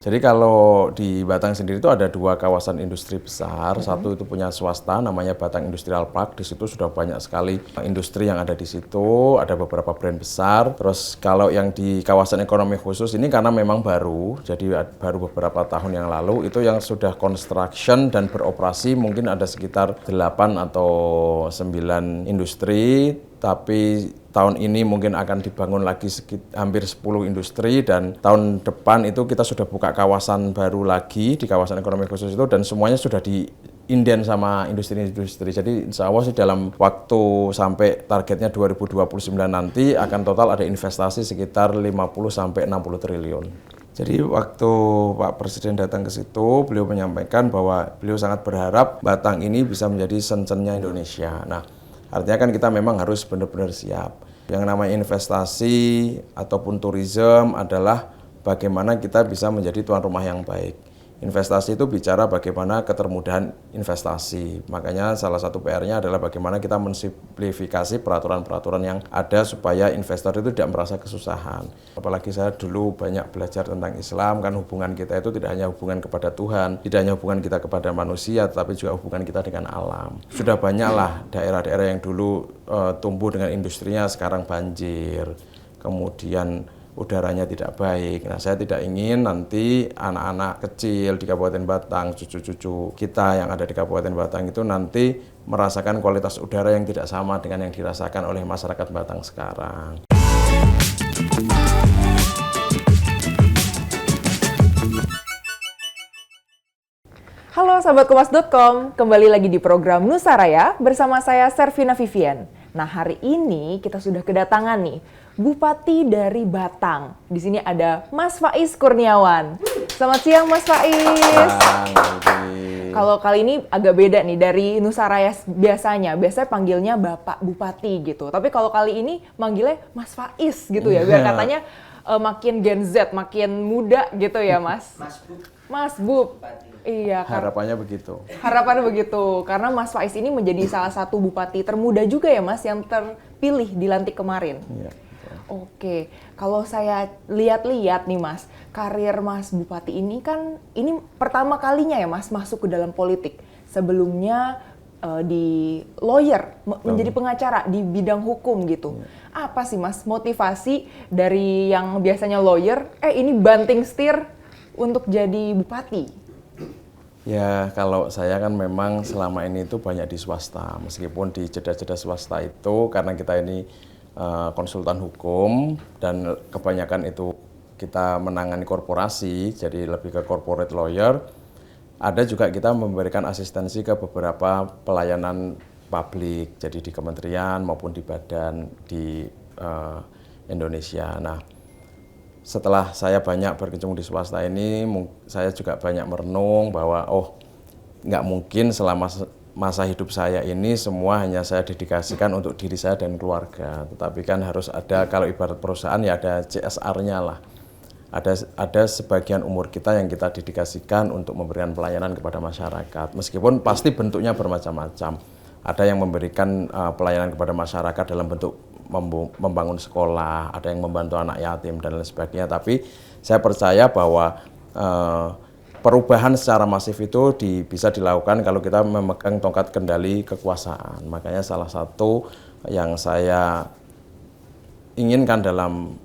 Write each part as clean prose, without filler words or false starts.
Jadi kalau di Batang sendiri itu ada 2 kawasan industri besar. Satu itu punya swasta, namanya Batang Industrial Park. Di situ sudah banyak sekali industri yang ada di situ. Ada beberapa brand besar. Terus kalau yang di kawasan ekonomi khusus ini karena memang baru, jadi baru beberapa tahun yang lalu, itu yang sudah construction dan beroperasi mungkin ada sekitar 8 atau 9 industri. Tapi tahun ini mungkin akan dibangun lagi hampir 10 industri, dan tahun depan itu kita sudah buka kawasan baru lagi di kawasan ekonomi khusus itu, dan semuanya sudah diinden sama industri-industri. Jadi insya Allah sih dalam waktu sampai targetnya 2029 nanti akan total ada investasi sekitar 50-60 triliun. Jadi waktu Pak Presiden datang ke situ, beliau menyampaikan bahwa beliau sangat berharap Batang ini bisa menjadi Shenzhen-nya Indonesia. Nah, artinya kan kita memang harus benar-benar siap. Yang namanya investasi ataupun tourism adalah bagaimana kita bisa menjadi tuan rumah yang baik. Investasi itu bicara bagaimana ketermudahan investasi. Makanya salah satu PR-nya adalah bagaimana kita mensimplifikasi peraturan-peraturan yang ada supaya investor itu tidak merasa kesusahan. Apalagi saya dulu banyak belajar tentang Islam, kan hubungan kita itu tidak hanya hubungan kepada Tuhan, tidak hanya hubungan kita kepada manusia, tetapi juga hubungan kita dengan alam. Sudah banyaklah daerah-daerah yang dulu tumbuh dengan industrinya sekarang banjir, kemudian udaranya tidak baik. Nah, saya tidak ingin nanti anak-anak kecil di Kabupaten Batang, cucu-cucu kita yang ada di Kabupaten Batang itu nanti merasakan kualitas udara yang tidak sama dengan yang dirasakan oleh masyarakat Batang sekarang. Halo sahabat Kompas.com, kembali lagi di program Nusaraya bersama saya Servina Vivian. Nah, hari ini kita sudah kedatangan nih Bupati dari Batang. Di sini ada Mas Faiz Kurniawan. Selamat siang Mas Faiz. Kalau kali ini agak beda nih dari Nusaraya biasanya. Biasanya panggilnya Bapak Bupati gitu. Tapi kalau kali ini manggilnya Mas Faiz gitu ya. Biar katanya makin Gen Z, makin muda gitu ya Mas. Mas Bub. Iya, harapannya begitu. Harapannya begitu, karena Mas Faiz ini menjadi salah satu bupati termuda juga ya Mas yang terpilih dilantik kemarin. Iya. Oke, kalau saya lihat-lihat nih Mas, karir Mas Bupati ini kan ini pertama kalinya ya Mas masuk ke dalam politik. Sebelumnya di lawyer, menjadi pengacara di bidang hukum gitu. Apa sih Mas motivasi dari yang biasanya lawyer, ini banting setir untuk jadi bupati? Ya, kalau saya kan memang selama ini itu banyak di swasta. Meskipun di jeda-jeda swasta itu karena kita ini konsultan hukum dan kebanyakan itu kita menangani korporasi, jadi lebih ke corporate lawyer. Ada juga kita memberikan asistensi ke beberapa pelayanan publik, jadi di kementerian maupun di badan di Indonesia. Nah, setelah saya banyak berkecimpung di swasta ini, saya juga banyak merenung bahwa nggak mungkin selama masa hidup saya ini semua hanya saya dedikasikan untuk diri saya dan keluarga. Tetapi kan harus ada, kalau ibarat perusahaan ya ada CSR-nya lah. Ada sebagian umur kita yang kita dedikasikan untuk memberikan pelayanan kepada masyarakat. Meskipun pasti bentuknya bermacam-macam. Ada yang memberikan pelayanan kepada masyarakat dalam bentuk membangun sekolah, ada yang membantu anak yatim dan lain sebagainya. Tapi saya percaya bahwa perubahan secara masif itu bisa dilakukan kalau kita memegang tongkat kendali kekuasaan. Makanya salah satu yang saya inginkan dalam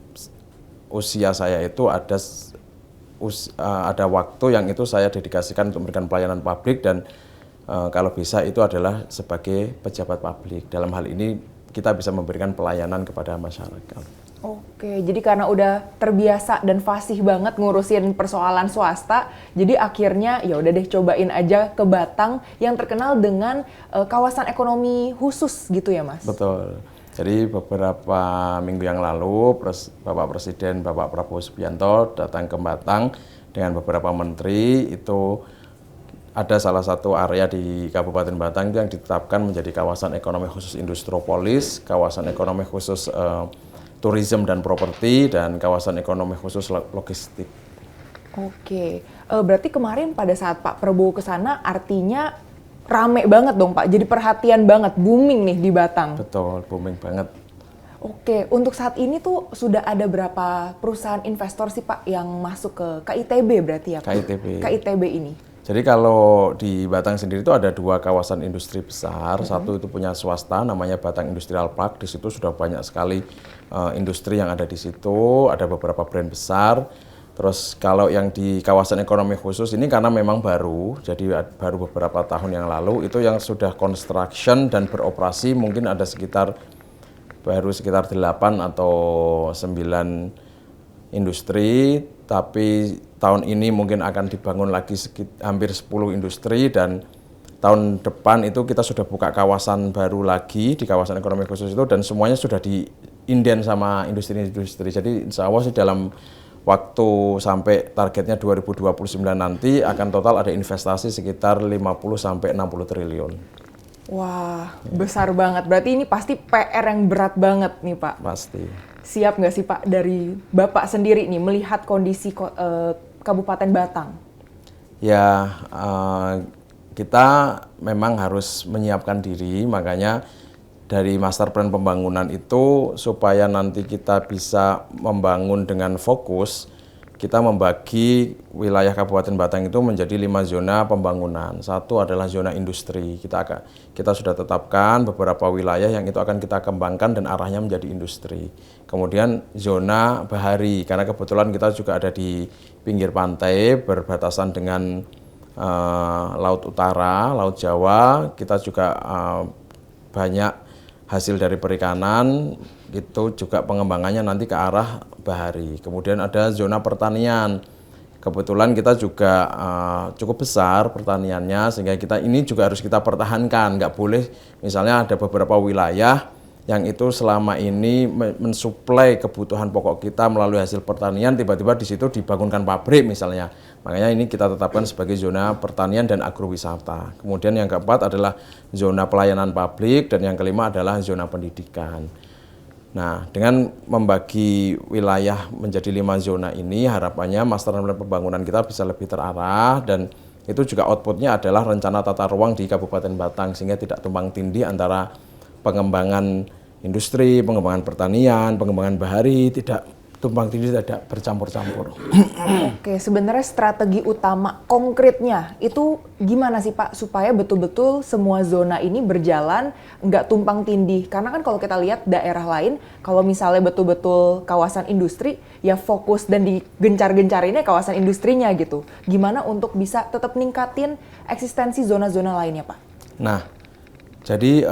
usia saya itu ada waktu yang itu saya dedikasikan untuk memberikan pelayanan publik, dan kalau bisa itu adalah sebagai pejabat publik. Dalam hal ini kita bisa memberikan pelayanan kepada masyarakat. Oke, jadi karena udah terbiasa dan fasih banget ngurusin persoalan swasta, jadi akhirnya ya udah deh cobain aja ke Batang yang terkenal dengan kawasan ekonomi khusus gitu ya Mas? Betul. Jadi beberapa minggu yang lalu Bapak Presiden Bapak Prabowo Subianto datang ke Batang dengan beberapa menteri. Itu ada salah satu area di Kabupaten Batang yang ditetapkan menjadi kawasan ekonomi khusus Industropolis, kawasan ekonomi khusus tourism dan properti, dan kawasan ekonomi khusus logistik. Oke, berarti kemarin pada saat Pak Prabowo ke sana artinya rame banget dong Pak, jadi perhatian banget, booming nih di Batang. Betul, booming banget. Oke, untuk saat ini tuh sudah ada berapa perusahaan investor sih Pak yang masuk ke KITB berarti ya Pak? KITB. KITB ini. Jadi kalau di Batang sendiri itu ada dua kawasan industri besar, satu itu punya swasta namanya Batang Industrial Park, di situ sudah banyak sekali industri yang ada di situ, ada beberapa brand besar. Terus kalau yang di kawasan ekonomi khusus ini karena memang baru, jadi baru beberapa tahun yang lalu, itu yang sudah construction dan beroperasi mungkin ada baru sekitar 8 atau 9 industri, tapi tahun ini mungkin akan dibangun lagi hampir 10 industri, dan tahun depan itu kita sudah buka kawasan baru lagi di kawasan ekonomi khusus itu, dan semuanya sudah diinden sama industri-industri. Jadi insya Allah sih dalam waktu sampai targetnya 2029 nanti akan total ada investasi sekitar 50-60 triliun. Wah, besar banget. Berarti ini pasti PR yang berat banget nih Pak. Pasti. Siap nggak sih Pak dari Bapak sendiri nih melihat kondisi Kabupaten Batang? Ya, kita memang harus menyiapkan diri, makanya dari master plan pembangunan itu supaya nanti kita bisa membangun dengan fokus, kita membagi wilayah Kabupaten Batang itu menjadi 5 zona pembangunan. Satu adalah zona industri. Kita sudah tetapkan beberapa wilayah yang itu akan kita kembangkan dan arahnya menjadi industri. Kemudian zona bahari, karena kebetulan kita juga ada di pinggir pantai berbatasan dengan Laut Utara, Laut Jawa. Kita juga banyak hasil dari perikanan, itu juga pengembangannya nanti ke arah bahari. Kemudian ada zona pertanian. Kebetulan kita juga cukup besar pertaniannya, sehingga ini juga harus kita pertahankan. Nggak boleh misalnya ada beberapa wilayah yang itu selama ini mensuplai kebutuhan pokok kita melalui hasil pertanian, tiba-tiba di situ dibangunkan pabrik misalnya. Makanya ini kita tetapkan sebagai zona pertanian dan agrowisata. Kemudian yang keempat adalah zona pelayanan publik, dan yang kelima adalah zona pendidikan. Nah, dengan membagi wilayah menjadi 5 zona ini, harapannya master plan pembangunan kita bisa lebih terarah, dan itu juga outputnya adalah rencana tata ruang di Kabupaten Batang, sehingga tidak tumpang tindih antara pengembangan industri, pengembangan pertanian, pengembangan bahari, tidak tumpang tindih, tidak bercampur-campur. Oke, sebenarnya strategi utama konkretnya itu gimana sih Pak supaya betul-betul semua zona ini berjalan nggak tumpang tindih? Karena kan kalau kita lihat daerah lain, kalau misalnya betul-betul kawasan industri, ya fokus dan digencar-gencarinnya kawasan industrinya gitu. Gimana untuk bisa tetap ningkatin eksistensi zona-zona lainnya Pak? Nah, jadi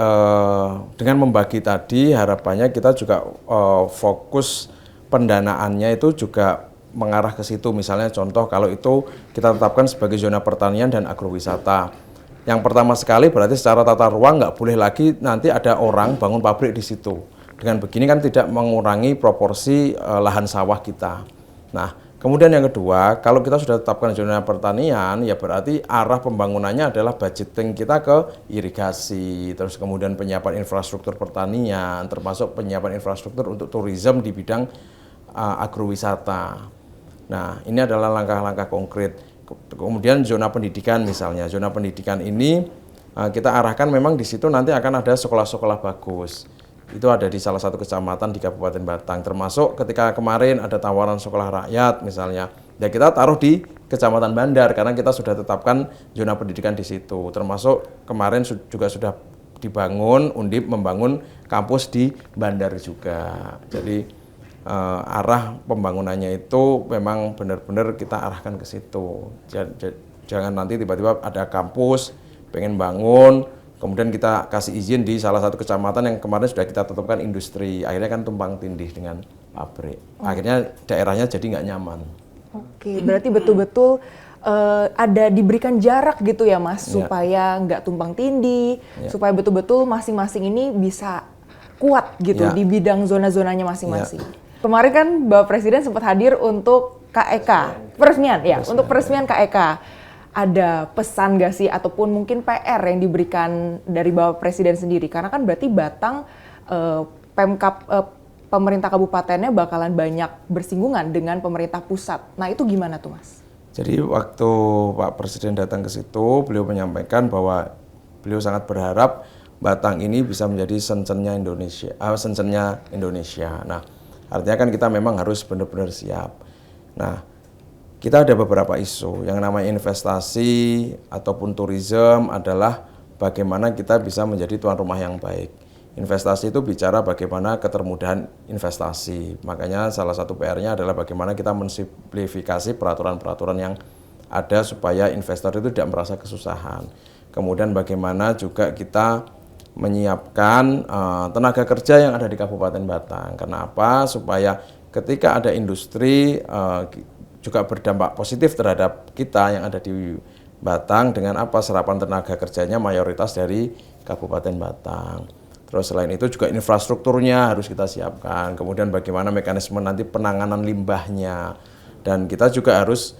dengan membagi tadi harapannya kita juga fokus pendanaannya itu juga mengarah ke situ. Misalnya contoh kalau itu kita tetapkan sebagai zona pertanian dan agrowisata. Yang pertama sekali berarti secara tata ruang nggak boleh lagi nanti ada orang bangun pabrik di situ. Dengan begini kan tidak mengurangi proporsi lahan sawah kita. Nah, kemudian yang kedua, kalau kita sudah tetapkan zona pertanian, ya berarti arah pembangunannya adalah budgeting kita ke irigasi, terus kemudian penyiapan infrastruktur pertanian, termasuk penyiapan infrastruktur untuk tourism di bidang agrowisata. Nah, ini adalah langkah-langkah konkret. Kemudian zona pendidikan misalnya, zona pendidikan ini kita arahkan memang di situ nanti akan ada sekolah-sekolah bagus. Itu ada di salah satu kecamatan di Kabupaten Batang, termasuk ketika kemarin ada tawaran sekolah rakyat misalnya, ya kita taruh di Kecamatan Bandar karena kita sudah tetapkan zona pendidikan di situ. Termasuk kemarin juga sudah dibangun, Undip membangun kampus di Bandar juga. Jadi arah pembangunannya itu memang benar-benar kita arahkan ke situ. Jangan nanti tiba-tiba ada kampus pengen bangun, kemudian kita kasih izin di salah satu kecamatan yang kemarin sudah kita tetapkan industri, akhirnya kan tumpang tindih dengan pabrik. Akhirnya daerahnya jadi nggak nyaman. Oke, berarti betul-betul ada diberikan jarak gitu ya Mas, supaya nggak tumpang tindih, supaya betul-betul masing-masing ini bisa kuat gitu di bidang zona-zonanya masing-masing. Kemarin kan Bapak Presiden sempat hadir untuk KEK, peresmian ya, untuk peresmian KEK. Ada pesan nggak sih ataupun mungkin PR yang diberikan dari Bapak Presiden sendiri? Karena kan berarti Batang Pemkab pemerintah kabupatennya bakalan banyak bersinggungan dengan pemerintah pusat. Nah, itu gimana tuh, Mas? Jadi waktu Pak Presiden datang ke situ, beliau menyampaikan bahwa beliau sangat berharap Batang ini bisa menjadi sensennya Indonesia. Nah, artinya kan kita memang harus benar-benar siap. Nah, kita ada beberapa isu yang namanya investasi ataupun tourism adalah bagaimana kita bisa menjadi tuan rumah yang baik. Investasi itu bicara bagaimana ketermudahan investasi. Makanya salah satu PR-nya adalah bagaimana kita mensimplifikasi peraturan-peraturan yang ada supaya investor itu tidak merasa kesusahan. Kemudian bagaimana juga kita menyiapkan tenaga kerja yang ada di Kabupaten Batang. Kenapa? Supaya ketika ada industri juga berdampak positif terhadap kita yang ada di Batang dengan apa serapan tenaga kerjanya mayoritas dari Kabupaten Batang. Terus selain itu juga infrastrukturnya harus kita siapkan. Kemudian bagaimana mekanisme nanti penanganan limbahnya. Dan kita juga harus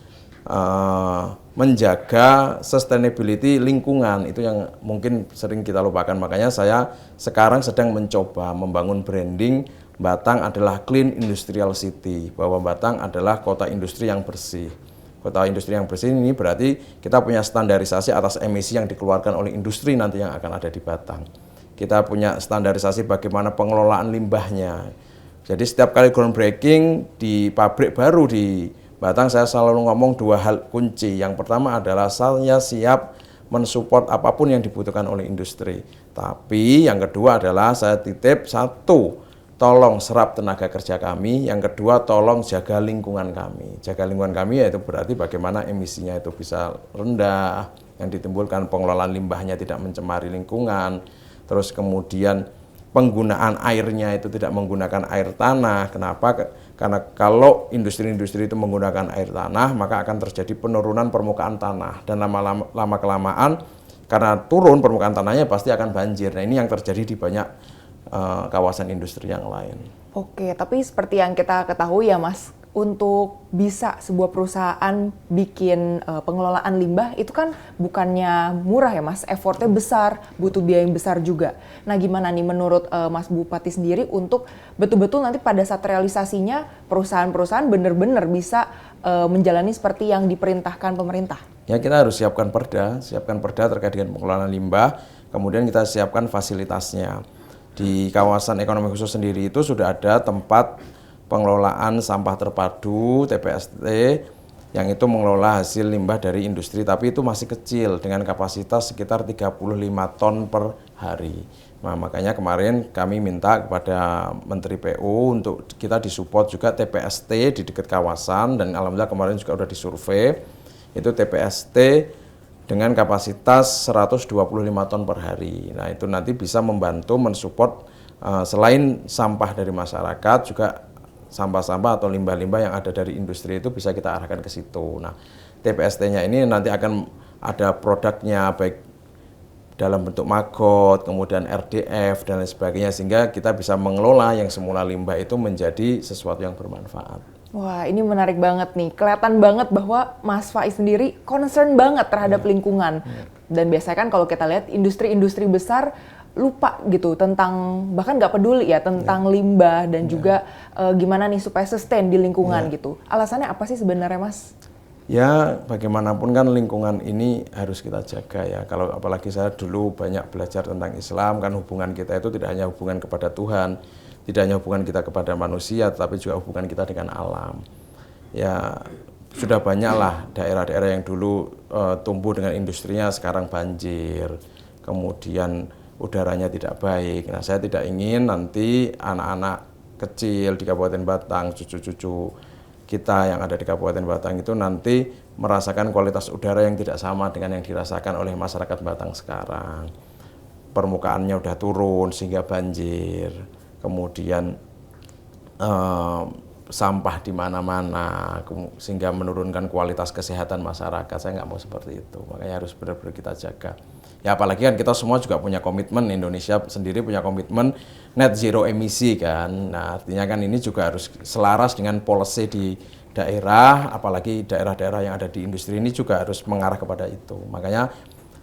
menjaga sustainability lingkungan. Itu yang mungkin sering kita lupakan. Makanya saya sekarang sedang mencoba membangun branding Batang adalah Clean Industrial City. Bahwa Batang adalah kota industri yang bersih. Kota industri yang bersih ini berarti kita punya standarisasi atas emisi yang dikeluarkan oleh industri nanti yang akan ada di Batang. Kita punya standarisasi bagaimana pengelolaan limbahnya. Jadi setiap kali groundbreaking di pabrik baru di Batang, saya selalu ngomong dua hal kunci. Yang pertama adalah saya siap mensupport apapun yang dibutuhkan oleh industri. Tapi yang kedua adalah saya titip satu, tolong serap tenaga kerja kami. Yang kedua, tolong jaga lingkungan kami. Jaga lingkungan kami yaitu berarti bagaimana emisinya itu bisa rendah, yang ditimbulkan pengelolaan limbahnya tidak mencemari lingkungan. Terus kemudian penggunaan airnya itu tidak menggunakan air tanah. Kenapa? Karena kalau industri-industri itu menggunakan air tanah, maka akan terjadi penurunan permukaan tanah. Dan lama-kelamaan, karena turun permukaan tanahnya pasti akan banjir. Nah, ini yang terjadi di banyak kawasan industri yang lain. Oke, tapi seperti yang kita ketahui ya Mas, untuk bisa sebuah perusahaan bikin pengelolaan limbah itu kan bukannya murah ya Mas, effortnya besar, butuh biaya yang besar juga. Nah gimana nih menurut Mas Bupati sendiri untuk betul-betul nanti pada saat realisasinya perusahaan-perusahaan benar-benar bisa menjalani seperti yang diperintahkan pemerintah? Ya kita harus siapkan perda terkait dengan pengelolaan limbah, kemudian kita siapkan fasilitasnya. Di kawasan ekonomi khusus sendiri itu sudah ada tempat pengelolaan sampah terpadu TPST yang itu mengelola hasil limbah dari industri, tapi itu masih kecil dengan kapasitas sekitar 35 ton per hari. Nah, makanya kemarin kami minta kepada Menteri PU untuk kita disupport juga TPST di dekat kawasan, dan alhamdulillah kemarin juga sudah disurvei itu TPST dengan kapasitas 125 ton per hari. Nah, itu nanti bisa membantu mensupport selain sampah dari masyarakat juga sampah-sampah atau limbah-limbah yang ada dari industri itu bisa kita arahkan ke situ. Nah, TPST-nya ini nanti akan ada produknya baik dalam bentuk maggot, kemudian RDF dan lain sebagainya, sehingga kita bisa mengelola yang semula limbah itu menjadi sesuatu yang bermanfaat. Wah, ini menarik banget nih. Kelihatan banget bahwa Mas Faiz sendiri concern banget terhadap lingkungan. Dan biasanya kan kalau kita lihat industri-industri besar lupa gitu tentang, bahkan nggak peduli ya tentang limbah dan juga gimana nih supaya sustain di lingkungan gitu. Alasannya apa sih sebenarnya Mas? Ya bagaimanapun kan lingkungan ini harus kita jaga ya. Kalau apalagi saya dulu banyak belajar tentang Islam, kan hubungan kita itu tidak hanya hubungan kepada Tuhan, tidak hanya hubungan kita kepada manusia, tapi juga hubungan kita dengan alam. Ya sudah banyaklah daerah-daerah yang dulu tumbuh dengan industrinya sekarang banjir, kemudian udaranya tidak baik. Nah, saya tidak ingin nanti anak-anak kecil di Kabupaten Batang, cucu-cucu kita yang ada di Kabupaten Batang itu nanti merasakan kualitas udara yang tidak sama dengan yang dirasakan oleh masyarakat Batang sekarang. Permukaannya udah turun sehingga banjir, kemudian sampah di mana-mana sehingga menurunkan kualitas kesehatan masyarakat. Saya nggak mau seperti itu, makanya harus benar-benar kita jaga. Ya apalagi kan kita semua juga punya komitmen, Indonesia sendiri punya komitmen net zero emisi kan. Nah artinya kan ini juga harus selaras dengan policy di daerah, apalagi daerah-daerah yang ada di industri ini juga harus mengarah kepada itu. Makanya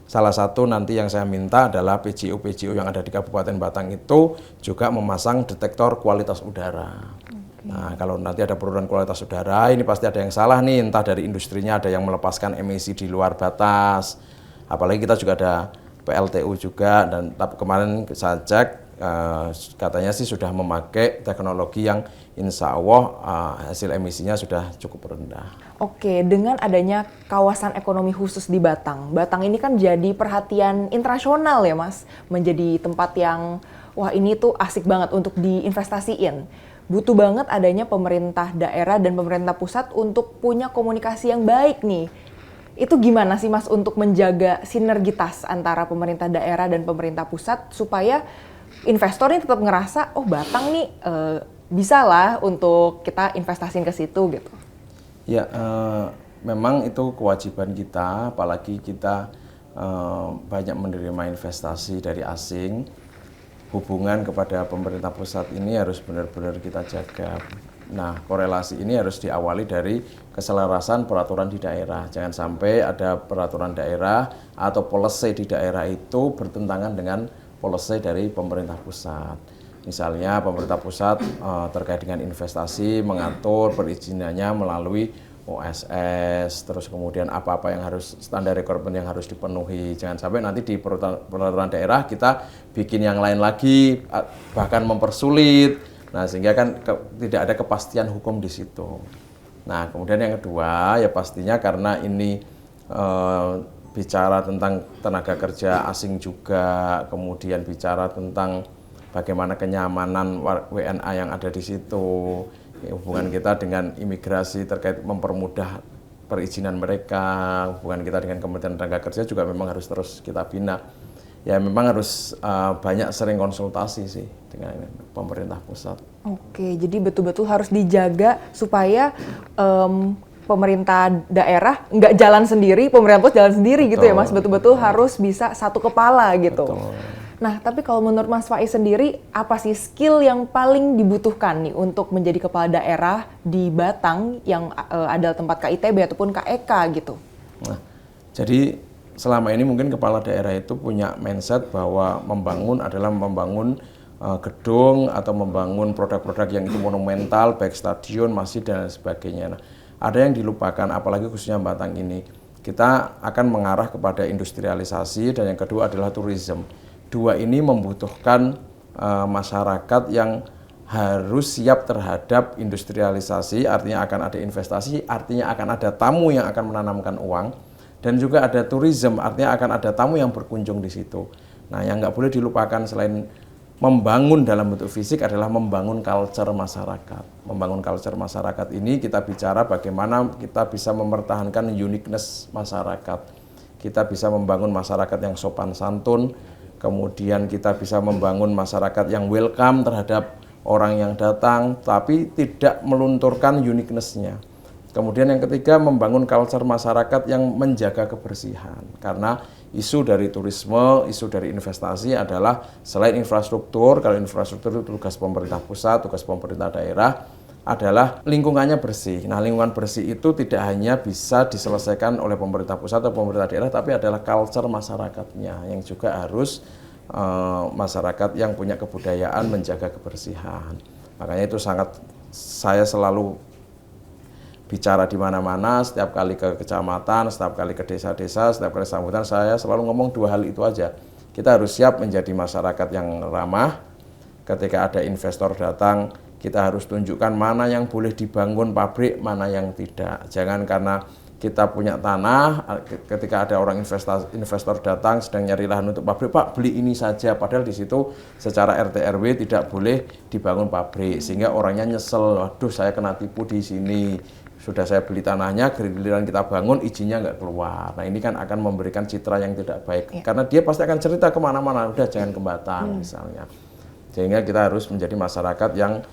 salah satu nanti yang saya minta adalah PJU yang ada di Kabupaten Batang itu juga memasang detektor kualitas udara. Nah kalau nanti ada penurunan kualitas udara, ini pasti ada yang salah nih, entah dari industrinya ada yang melepaskan emisi di luar batas. Apalagi kita juga ada PLTU juga, dan tapi kemarin saya cek katanya sih sudah memakai teknologi yang insya Allah hasil emisinya sudah cukup rendah. Oke, dengan adanya kawasan ekonomi khusus di Batang, Batang ini kan jadi perhatian internasional ya Mas, menjadi tempat yang wah ini tuh asik banget untuk diinvestasiin. Butuh banget adanya pemerintah daerah dan pemerintah pusat untuk punya komunikasi yang baik nih. Itu gimana sih Mas untuk menjaga sinergitas antara pemerintah daerah dan pemerintah pusat supaya investor ini tetap ngerasa, oh Batang nih bisa lah untuk kita investasiin ke situ gitu. Ya, memang itu kewajiban kita, apalagi kita banyak menerima investasi dari asing. Hubungan kepada pemerintah pusat ini harus benar-benar kita jaga. Nah, korelasi ini harus diawali dari keselarasan peraturan di daerah. Jangan sampai ada peraturan daerah atau policy di daerah itu bertentangan dengan policy dari pemerintah pusat. Misalnya pemerintah pusat terkait dengan investasi mengatur perizinannya melalui OSS, terus kemudian apa-apa yang harus standar requirement yang harus dipenuhi. Jangan sampai nanti di peraturan daerah kita bikin yang lain lagi, bahkan mempersulit. Nah, sehingga kan tidak ada kepastian hukum di situ. Nah, kemudian yang kedua ya pastinya karena ini bicara tentang tenaga kerja asing juga, kemudian bicara tentang bagaimana kenyamanan WNA yang ada di situ. Hubungan kita dengan imigrasi terkait mempermudah perizinan mereka, hubungan kita dengan Kementerian Tenaga Kerja juga memang harus terus kita bina. Ya memang harus banyak sering konsultasi sih dengan pemerintah pusat. Oke, jadi betul-betul harus dijaga supaya pemerintah daerah nggak jalan sendiri, pemerintah pusat jalan sendiri. Betul, gitu ya Mas, betul-betul harus bisa satu kepala gitu. Betul. Nah, tapi kalau menurut Mas Faiz sendiri, apa sih skill yang paling dibutuhkan nih untuk menjadi kepala daerah di Batang yang ada tempat KITB ataupun KEK gitu? Nah, jadi selama ini mungkin kepala daerah itu punya mindset bahwa membangun adalah membangun gedung atau membangun produk-produk yang itu monumental, baik stadion, masjid, dan sebagainya. Nah, ada yang dilupakan, apalagi khususnya Batang ini. Kita akan mengarah kepada industrialisasi, dan yang kedua adalah tourism. Dua ini membutuhkan masyarakat yang harus siap terhadap industrialisasi, artinya akan ada investasi, artinya akan ada tamu yang akan menanamkan uang, dan juga ada tourism, artinya akan ada tamu yang berkunjung di situ. Nah, yang nggak boleh dilupakan selain membangun dalam bentuk fisik adalah membangun culture masyarakat. Membangun culture masyarakat ini kita bicara bagaimana kita bisa mempertahankan uniqueness masyarakat. Kita bisa membangun masyarakat yang sopan santun, kemudian kita bisa membangun masyarakat yang welcome terhadap orang yang datang, tapi tidak melunturkan uniqueness-nya. Kemudian yang ketiga, membangun culture masyarakat yang menjaga kebersihan. Karena isu dari turisme, isu dari investasi adalah selain infrastruktur, kalau infrastruktur itu tugas pemerintah pusat, tugas pemerintah daerah, adalah lingkungannya bersih. Nah, lingkungan bersih itu tidak hanya bisa diselesaikan oleh pemerintah pusat atau pemerintah daerah, tapi adalah culture masyarakatnya yang juga harus masyarakat yang punya kebudayaan menjaga kebersihan. Makanya itu saya selalu bicara di mana-mana, setiap kali ke kecamatan, setiap kali ke desa-desa, setiap kali sambutan, saya selalu ngomong dua hal itu aja. Kita harus siap menjadi masyarakat yang ramah. Ketika ada investor datang, kita harus tunjukkan mana yang boleh dibangun pabrik, mana yang tidak. Jangan karena kita punya tanah, ketika ada orang investor datang sedang nyari lahan untuk pabrik, Pak beli ini saja, padahal di situ secara RT RW tidak boleh dibangun pabrik, sehingga orangnya nyesel, waduh saya kena tipu di sini, sudah saya beli tanahnya, giliran kita bangun izinnya nggak keluar. Nah ini kan akan memberikan citra yang tidak baik, karena dia pasti akan cerita kemana-mana, udah jangan ke Batang misalnya. Sehingga kita harus menjadi masyarakat yang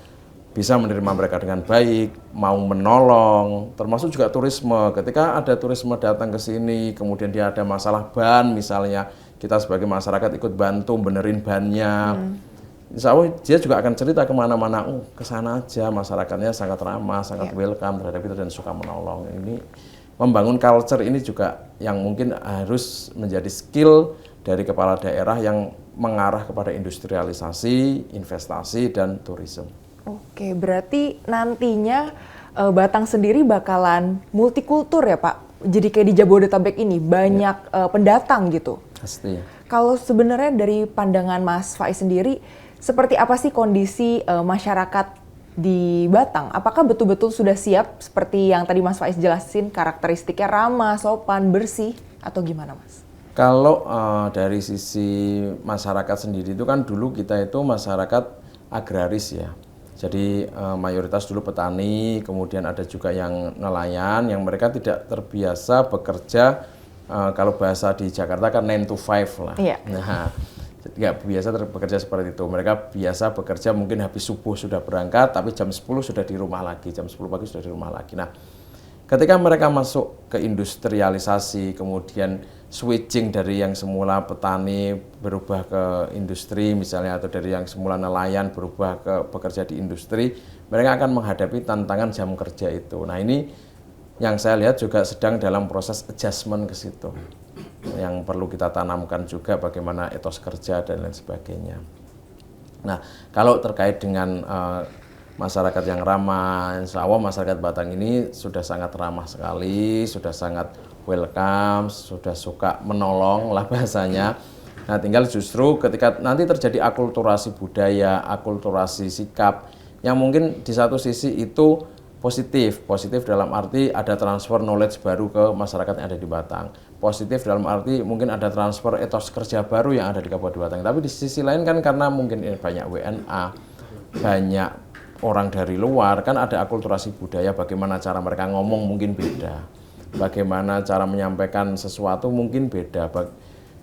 bisa menerima mereka dengan baik, mau menolong, termasuk juga turisme. Ketika ada turisme datang ke sini, kemudian dia ada masalah ban misalnya, kita sebagai masyarakat ikut bantu benerin bannya. Insya Allah dia juga akan cerita kemana-mana, ke sana aja, masyarakatnya sangat ramah, sangat welcome terhadap kita dan suka menolong. Ini membangun culture ini juga yang mungkin harus menjadi skill dari kepala daerah yang mengarah kepada industrialisasi, investasi, dan turisme. Oke, berarti nantinya Batang sendiri bakalan multikultur ya Pak? Jadi kayak di Jabodetabek ini banyak pendatang gitu? Pasti. Kalau sebenarnya dari pandangan Mas Faiz sendiri, seperti apa sih kondisi masyarakat di Batang? Apakah betul-betul sudah siap seperti yang tadi Mas Faiz jelasin, karakteristiknya ramah, sopan, bersih, atau gimana Mas? Kalau dari sisi masyarakat sendiri itu kan dulu kita itu masyarakat agraris ya. Jadi mayoritas dulu petani, kemudian ada juga yang nelayan, yang mereka tidak terbiasa bekerja, kalau bahasa di Jakarta kan 9 to 5 lah. Iya. Nah, nggak biasa bekerja seperti itu. Mereka biasa bekerja mungkin habis subuh sudah berangkat, tapi jam 10 sudah di rumah lagi, jam 10 pagi sudah di rumah lagi. Nah, ketika mereka masuk ke industrialisasi, kemudian switching dari yang semula petani berubah ke industri misalnya, atau dari yang semula nelayan berubah ke bekerja di industri, mereka akan menghadapi tantangan jam kerja itu. Nah, ini yang saya lihat juga sedang dalam proses adjustment ke situ. Yang perlu kita tanamkan juga bagaimana etos kerja dan lain sebagainya. Nah, kalau terkait dengan masyarakat yang ramah, insya Allah masyarakat Batang ini sudah sangat ramah sekali, sudah sangat welcome, sudah suka menolong lah bahasanya. Nah, tinggal justru ketika nanti terjadi akulturasi budaya, akulturasi sikap, yang mungkin di satu sisi itu positif dalam arti ada transfer knowledge baru ke masyarakat yang ada di Batang. Positif dalam arti mungkin ada transfer etos kerja baru yang ada di Kabupaten Batang. Tapi di sisi lain kan karena mungkin banyak WNA, banyak orang dari luar, kan ada akulturasi budaya, bagaimana cara mereka ngomong mungkin beda, bagaimana cara menyampaikan sesuatu mungkin beda.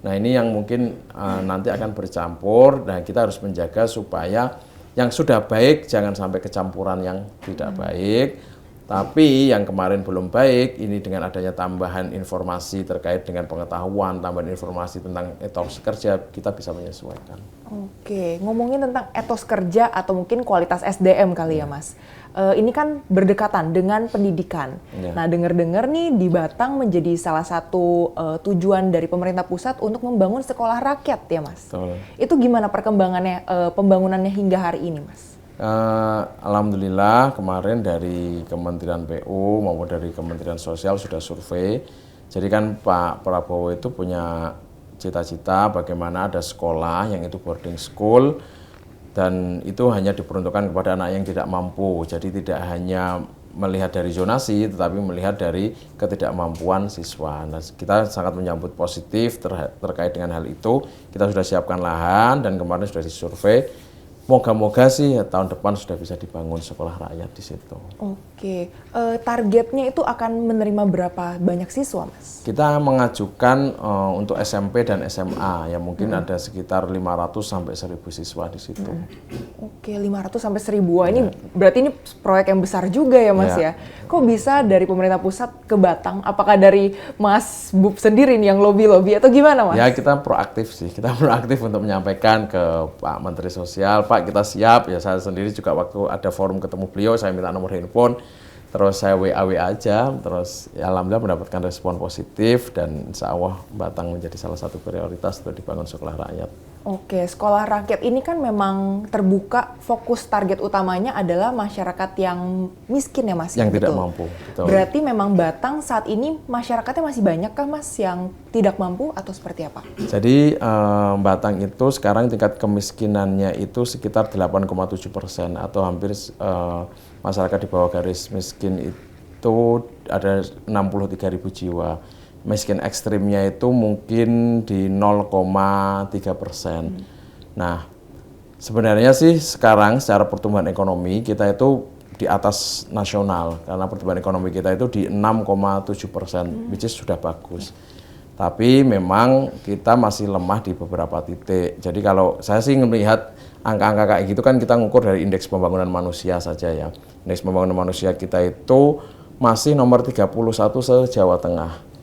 Nah, ini yang mungkin nanti akan bercampur, dan kita harus menjaga supaya yang sudah baik jangan sampai kecampuran yang tidak baik. Tapi yang kemarin belum baik, ini dengan adanya tambahan informasi terkait dengan pengetahuan, tambahan informasi tentang etos kerja, kita bisa menyesuaikan. Oke, ngomongin tentang etos kerja atau mungkin kualitas SDM kali ya Mas. Ini kan berdekatan dengan pendidikan. Ya. Nah, dengar-dengar nih di Batang menjadi salah satu tujuan dari pemerintah pusat untuk membangun sekolah rakyat ya Mas. Betul. Itu gimana perkembangannya, pembangunannya hingga hari ini Mas? Alhamdulillah kemarin dari Kementerian PU maupun dari Kementerian Sosial sudah survei. Jadi kan Pak Prabowo itu punya cita-cita bagaimana ada sekolah yang itu boarding school, dan itu hanya diperuntukkan kepada anak yang tidak mampu. Jadi tidak hanya melihat dari zonasi, tetapi melihat dari ketidakmampuan siswa. Nah, kita sangat menyambut positif terkait dengan hal itu. Kita sudah siapkan lahan dan kemarin sudah disurvei. Moga-moga sih tahun depan sudah bisa dibangun sekolah rakyat di situ. Oke, targetnya itu akan menerima berapa banyak siswa, Mas? Kita mengajukan untuk SMP dan SMA, ya mungkin ada sekitar 500 sampai 1.000 siswa di situ. Oke, 500 sampai 1.000. Wah, ini berarti ini proyek yang besar juga ya, Mas ya. Kok bisa dari pemerintah pusat ke Batang? Apakah dari Mas Bub sendiri nih yang lobby-lobby atau gimana, Mas? Ya, kita proaktif sih. Kita proaktif untuk menyampaikan ke Pak Menteri Sosial, Pak, kita siap. Ya, saya sendiri juga waktu ada forum ketemu beliau, saya minta nomor handphone, terus saya WA aja, terus ya alhamdulillah mendapatkan respon positif, dan insya Allah Batang menjadi salah satu prioritas untuk dibangun sekolah rakyat. Oke, sekolah rakyat ini kan memang terbuka, fokus target utamanya adalah masyarakat yang miskin ya Mas? Yang tidak betul. mampu. Betul. Berarti memang Batang saat ini masyarakatnya masih banyakkah Mas yang tidak mampu atau seperti apa? Jadi Batang itu sekarang tingkat kemiskinannya itu sekitar 8,7%, atau hampir masyarakat di bawah garis miskin itu ada 63.000 jiwa. Miskin ekstrimnya itu mungkin di 0,3%. Nah, sebenarnya sih sekarang secara pertumbuhan ekonomi kita itu di atas nasional, karena pertumbuhan ekonomi kita itu di 6,7%, which is sudah bagus. Tapi memang kita masih lemah di beberapa titik. Jadi kalau saya sih melihat angka-angka kayak gitu kan kita ngukur dari indeks pembangunan manusia saja ya. Indeks pembangunan manusia kita itu masih nomor 31 se-Jawa Tengah.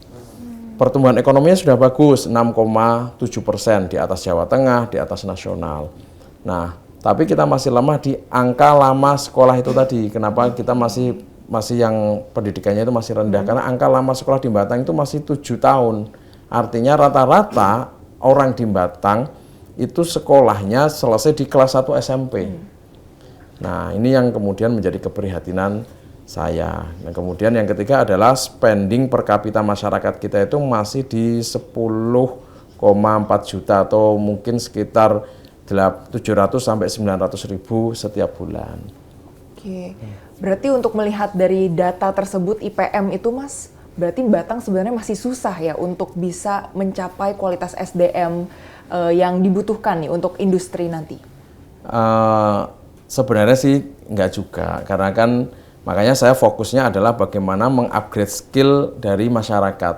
Pertumbuhan ekonominya sudah bagus, 6,7%, di atas Jawa Tengah, di atas nasional. Nah, tapi kita masih lemah di angka lama sekolah itu tadi. Kenapa kita masih yang pendidikannya itu masih rendah? Karena angka lama sekolah di Batang itu masih 7 tahun. Artinya rata-rata orang di Batang itu sekolahnya selesai di kelas 1 SMP. Nah, ini yang kemudian menjadi keprihatinan saya. Nah, kemudian yang ketiga adalah spending per kapita masyarakat kita itu masih di 10,2 juta atau mungkin sekitar 700 sampai 900 ribu setiap bulan. Oke, berarti untuk melihat dari data tersebut IPM itu Mas, berarti Batang sebenarnya masih susah ya untuk bisa mencapai kualitas SDM yang dibutuhkan nih untuk industri nanti? Sebenarnya sih enggak juga, karena kan makanya saya fokusnya adalah bagaimana mengupgrade skill dari masyarakat.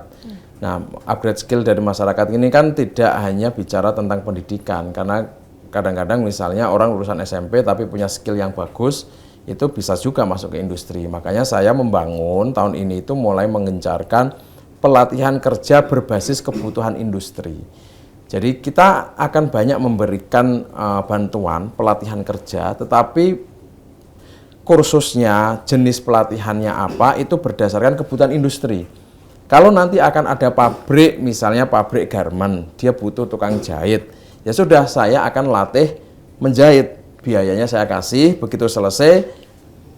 Nah, upgrade skill dari masyarakat ini kan tidak hanya bicara tentang pendidikan, karena kadang-kadang misalnya orang lulusan SMP tapi punya skill yang bagus, itu bisa juga masuk ke industri. Makanya saya membangun tahun ini itu mulai mengencarkan pelatihan kerja berbasis kebutuhan industri. Jadi kita akan banyak memberikan bantuan pelatihan kerja, tetapi kursusnya, jenis pelatihannya apa, itu berdasarkan kebutuhan industri. Kalau nanti akan ada pabrik, misalnya pabrik garment, dia butuh tukang jahit, ya sudah saya akan latih menjahit, biayanya saya kasih, begitu selesai,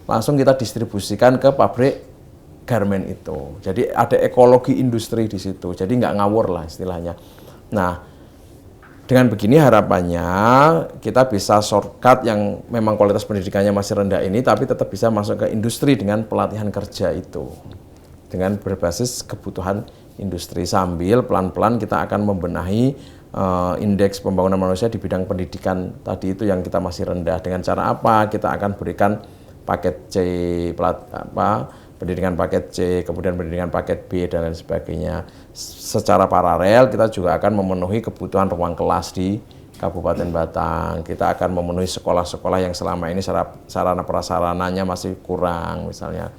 langsung kita distribusikan ke pabrik garment itu. Jadi ada ekologi industri di situ, jadi nggak ngawur lah istilahnya. Nah, dengan begini harapannya kita bisa shortcut yang memang kualitas pendidikannya masih rendah ini, tapi tetap bisa masuk ke industri dengan pelatihan kerja itu, dengan berbasis kebutuhan industri, sambil pelan-pelan kita akan membenahi indeks pembangunan manusia di bidang pendidikan tadi itu yang kita masih rendah. Dengan cara apa? Kita akan berikan paket C, pendidikan paket C, kemudian pendidikan paket B, dan lain sebagainya. Secara paralel kita juga akan memenuhi kebutuhan ruang kelas di Kabupaten Batang. Kita akan memenuhi sekolah-sekolah yang selama ini sarana prasarananya masih kurang misalnya.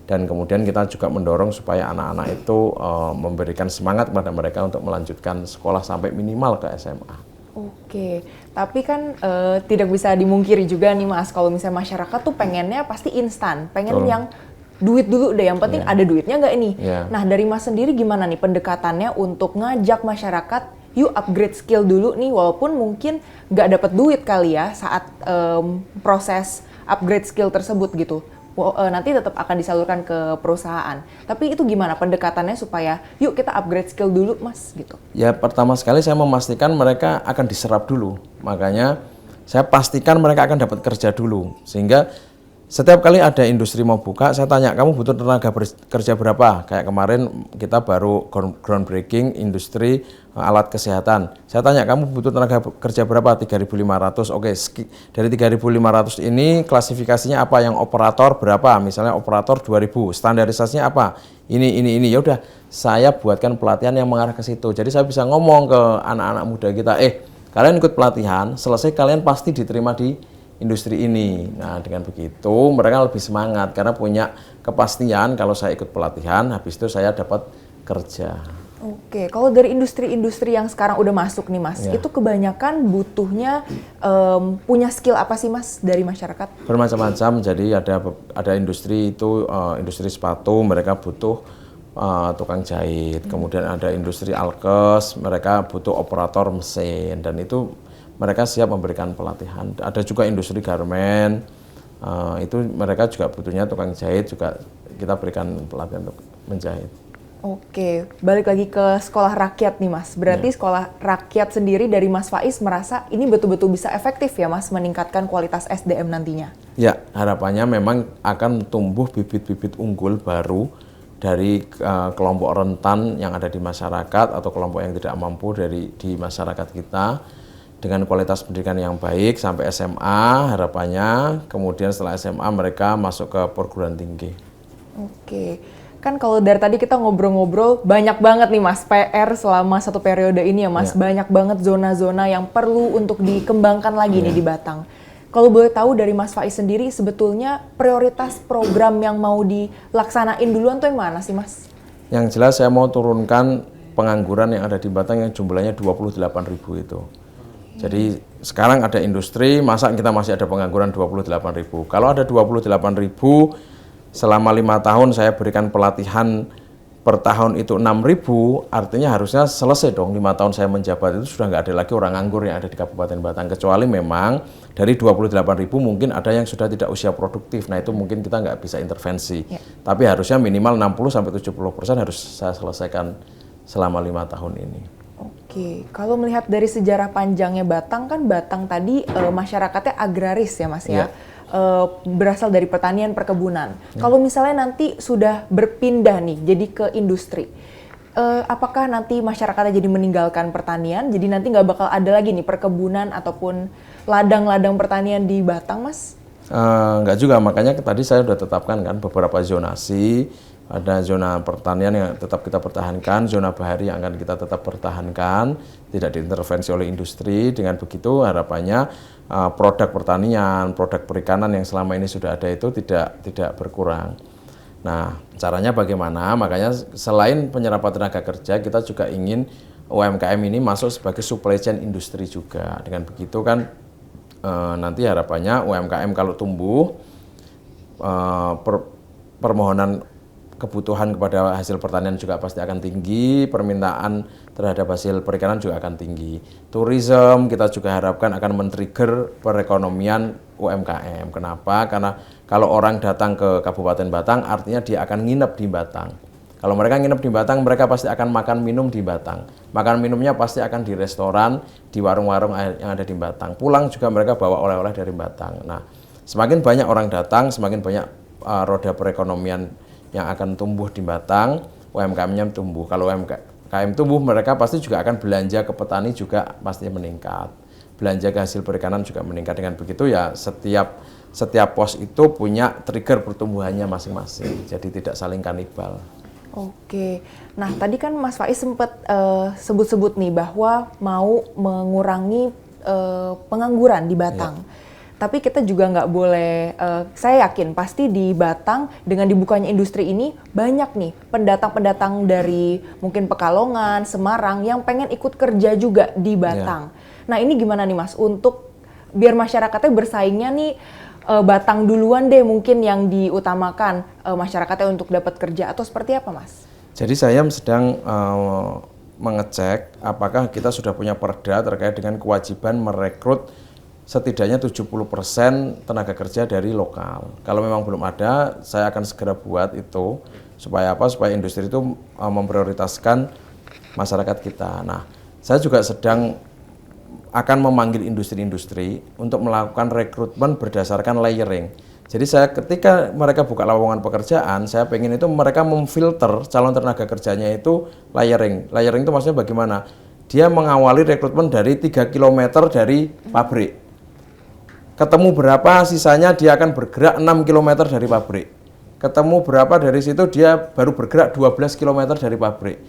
Dan kemudian kita juga mendorong supaya anak-anak itu memberikan semangat kepada mereka untuk melanjutkan sekolah sampai minimal ke SMA. Oke, tapi kan tidak bisa dimungkiri juga nih Mas, kalau misalnya masyarakat tuh pengennya pasti instan, pengen yang duit dulu deh, yang penting ada duitnya nggak ini. Nah, dari Mas sendiri gimana nih pendekatannya untuk ngajak masyarakat, yuk upgrade skill dulu nih, walaupun mungkin nggak dapat duit kali ya saat proses upgrade skill tersebut gitu. Nanti tetap akan disalurkan ke perusahaan. Tapi itu gimana pendekatannya supaya yuk kita upgrade skill dulu Mas gitu? Ya pertama sekali saya memastikan mereka akan diserap dulu. Makanya saya pastikan mereka akan dapat kerja dulu. Sehingga setiap kali ada industri mau buka, saya tanya, kamu butuh tenaga kerja berapa? Kayak kemarin kita baru groundbreaking industri alat kesehatan. Saya tanya, kamu butuh tenaga kerja berapa? 3.500. Oke, dari 3.500 ini klasifikasinya apa? Yang operator berapa? Misalnya operator 2.000. Standarisasinya apa? Ini. Ya udah, saya buatkan pelatihan yang mengarah ke situ. Jadi saya bisa ngomong ke anak-anak muda kita, kalian ikut pelatihan, selesai kalian pasti diterima di industri ini. Nah, dengan begitu mereka lebih semangat karena punya kepastian kalau saya ikut pelatihan, habis itu saya dapat kerja. Oke, kalau dari industri-industri yang sekarang udah masuk nih Mas, itu kebanyakan butuhnya punya skill apa sih Mas dari masyarakat? Bermacam-macam, jadi ada industri itu, industri sepatu, mereka butuh tukang jahit, kemudian ada industri alkes, mereka butuh operator mesin, dan itu mereka siap memberikan pelatihan. Ada juga industri garment, itu mereka juga butuhnya tukang jahit, juga kita berikan pelatihan untuk menjahit. Oke, balik lagi ke sekolah rakyat nih Mas. Berarti sekolah rakyat sendiri dari Mas Faiz merasa ini betul-betul bisa efektif ya Mas meningkatkan kualitas SDM nantinya? Ya, harapannya memang akan tumbuh bibit-bibit unggul baru dari kelompok rentan yang ada di masyarakat atau kelompok yang tidak mampu di masyarakat kita, dengan kualitas pendidikan yang baik sampai SMA harapannya, kemudian setelah SMA mereka masuk ke perguruan tinggi. Oke, kan kalau dari tadi kita ngobrol-ngobrol banyak banget nih Mas PR selama satu periode ini ya Mas, banyak banget zona-zona yang perlu untuk dikembangkan lagi nih di Batang. Kalau boleh tahu dari Mas Faiz sendiri sebetulnya prioritas program yang mau dilaksanain duluan tuh yang mana sih Mas? Yang jelas saya mau turunkan pengangguran yang ada di Batang yang jumlahnya 28.000 itu. Jadi sekarang ada industri, masa kita masih ada pengangguran 28.000? Kalau ada 28.000, selama 5 tahun saya berikan pelatihan per tahun itu 6.000, artinya harusnya selesai dong 5 tahun saya menjabat itu sudah nggak ada lagi orang nganggur yang ada di Kabupaten Batang. Kecuali memang dari 28.000 mungkin ada yang sudah tidak usia produktif, nah itu mungkin kita nggak bisa intervensi. Tapi harusnya minimal 60-70% harus saya selesaikan selama 5 tahun ini. Oke, kalau melihat dari sejarah panjangnya Batang, kan Batang tadi masyarakatnya agraris ya Mas ya, berasal dari pertanian perkebunan. Kalau misalnya nanti sudah berpindah nih jadi ke industri, apakah nanti masyarakatnya jadi meninggalkan pertanian, jadi nanti nggak bakal ada lagi nih perkebunan ataupun ladang-ladang pertanian di Batang, Mas? Enggak juga, makanya tadi saya sudah tetapkan kan beberapa zonasi. Ada zona pertanian yang tetap kita pertahankan, zona bahari yang akan kita tetap pertahankan, tidak diintervensi oleh industri. Dengan begitu harapannya produk pertanian, produk perikanan yang selama ini sudah ada itu tidak berkurang. Nah, caranya bagaimana? Makanya selain penyerapan tenaga kerja, kita juga ingin UMKM ini masuk sebagai supply chain industri juga. Dengan begitu kan nanti harapannya UMKM kalau tumbuh, permohonan kebutuhan kepada hasil pertanian juga pasti akan tinggi, permintaan terhadap hasil perikanan juga akan tinggi. Tourism kita juga harapkan akan men-trigger perekonomian UMKM. Kenapa? Karena kalau orang datang ke Kabupaten Batang, artinya dia akan nginep di Batang. Kalau mereka nginep di Batang, mereka pasti akan makan minum di Batang. Makan minumnya pasti akan di restoran, di warung-warung yang ada di Batang. Pulang juga mereka bawa oleh-oleh dari Batang. Nah, semakin banyak orang datang, semakin banyak roda perekonomian yang akan tumbuh di Batang, UMKM-nya tumbuh. Kalau UMKM tumbuh, mereka pasti juga akan belanja ke petani juga pasti meningkat. Belanja ke hasil perikanan juga meningkat. Dengan begitu ya setiap pos itu punya trigger pertumbuhannya masing-masing. Jadi tidak saling kanibal. Oke, nah tadi kan Mas Faiz sempat sebut-sebut nih bahwa mau mengurangi pengangguran di Batang. Ya. Tapi kita juga nggak boleh, saya yakin pasti di Batang dengan dibukanya industri ini banyak nih pendatang-pendatang dari mungkin Pekalongan, Semarang yang pengen ikut kerja juga di Batang. Nah ini gimana nih Mas untuk biar masyarakatnya bersaingnya nih Batang duluan deh mungkin yang diutamakan masyarakatnya untuk dapat kerja atau seperti apa Mas? Jadi saya sedang mengecek apakah kita sudah punya perda terkait dengan kewajiban merekrut setidaknya 70% tenaga kerja dari lokal. Kalau memang belum ada, saya akan segera buat itu supaya apa? Supaya industri itu memprioritaskan masyarakat kita. Nah, saya juga sedang akan memanggil industri-industri untuk melakukan rekrutmen berdasarkan layering. Jadi saya ketika mereka buka lowongan pekerjaan, saya pengen itu mereka memfilter calon tenaga kerjanya itu layering. Layering itu maksudnya bagaimana? Dia mengawali rekrutmen dari 3 km dari pabrik. Ketemu berapa sisanya dia akan bergerak 6 km dari pabrik. Ketemu berapa dari situ dia baru bergerak 12 km dari pabrik.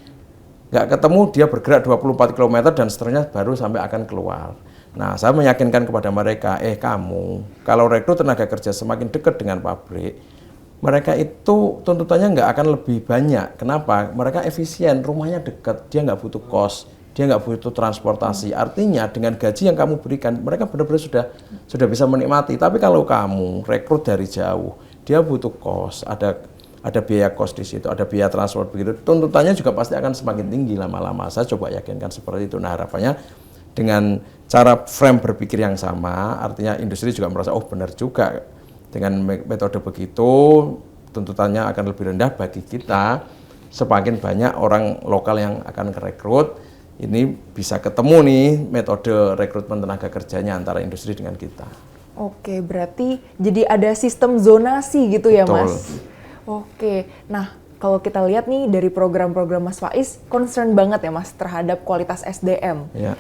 Nggak ketemu dia bergerak 24 km dan seterusnya baru sampai akan keluar. Nah, saya meyakinkan kepada mereka, kamu kalau rekrut tenaga kerja semakin dekat dengan pabrik, mereka itu tuntutannya nggak akan lebih banyak. Kenapa? Mereka efisien, rumahnya dekat, dia nggak butuh kos. Dia nggak butuh transportasi. Artinya dengan gaji yang kamu berikan, mereka benar-benar sudah bisa menikmati. Tapi kalau kamu rekrut dari jauh, dia butuh kos, ada biaya kos di situ, ada biaya transport begitu. Tuntutannya juga pasti akan semakin tinggi lama-lama. Saya coba yakinkan seperti itu. Nah, harapannya dengan cara frame berpikir yang sama, artinya industri juga merasa oh benar juga dengan metode begitu, tuntutannya akan lebih rendah bagi kita. Semakin banyak orang lokal yang akan kerekrut. Ini bisa ketemu nih metode rekrutmen tenaga kerjanya antara industri dengan kita. Oke, berarti jadi ada sistem zonasi gitu ya, Betul. Mas? Oke, nah kalau kita lihat nih dari program-program Mas Faiz, concern banget ya Mas terhadap kualitas SDM. Ya.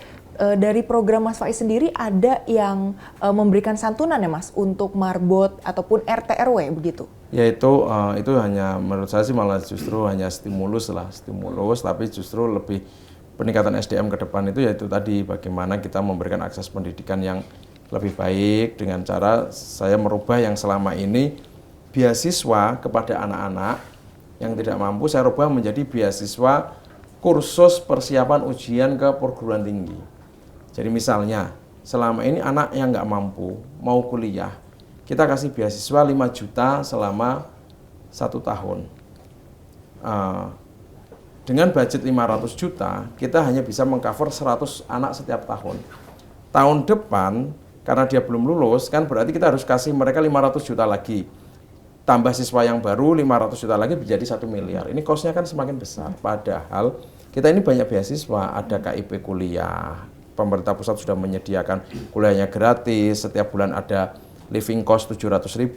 Dari program Mas Faiz sendiri ada yang memberikan santunan ya Mas untuk marbot ataupun RT RW begitu? Ya itu hanya menurut saya sih malah justru hanya stimulus, tapi justru lebih peningkatan SDM ke depan itu yaitu tadi bagaimana kita memberikan akses pendidikan yang lebih baik dengan cara saya merubah yang selama ini beasiswa kepada anak-anak yang tidak mampu saya rubah menjadi beasiswa kursus persiapan ujian ke perguruan tinggi. Jadi misalnya selama ini anak yang nggak mampu mau kuliah, kita kasih beasiswa 5 juta selama 1 tahun. Dengan budget 500 juta, kita hanya bisa mengcover 100 anak setiap tahun. Tahun depan, karena dia belum lulus, kan berarti kita harus kasih mereka 500 juta lagi. Tambah siswa yang baru, 500 juta lagi menjadi 1 miliar. Ini cost-nya kan semakin besar. Padahal kita ini banyak beasiswa, ada KIP kuliah, pemerintah pusat sudah menyediakan kuliahnya gratis, setiap bulan ada living cost 700.000.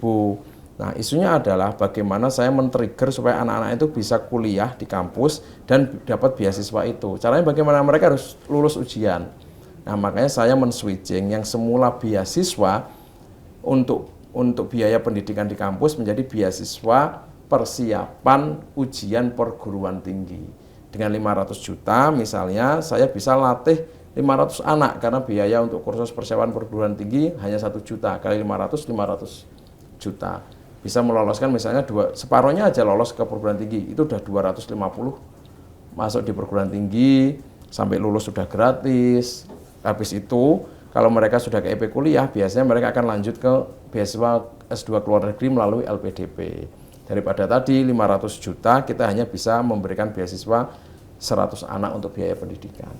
Nah, isunya adalah bagaimana saya men-trigger supaya anak-anak itu bisa kuliah di kampus dan dapat beasiswa itu. Caranya bagaimana, mereka harus lulus ujian. Nah, makanya saya men-switching yang semula beasiswa untuk biaya pendidikan di kampus menjadi beasiswa persiapan ujian perguruan tinggi. Dengan 500 juta misalnya saya bisa latih 500 anak karena biaya untuk kursus persiapan perguruan tinggi hanya 1 juta kali 500 juta. Bisa meloloskan misalnya separohnya aja lolos ke perguruan tinggi, itu udah 250 masuk di perguruan tinggi, sampai lulus sudah gratis. Habis itu kalau mereka sudah ke EP kuliah, biasanya mereka akan lanjut ke beasiswa S2 ke luar negeri melalui LPDP. Daripada tadi 500 juta, kita hanya bisa memberikan beasiswa 100 anak untuk biaya pendidikan.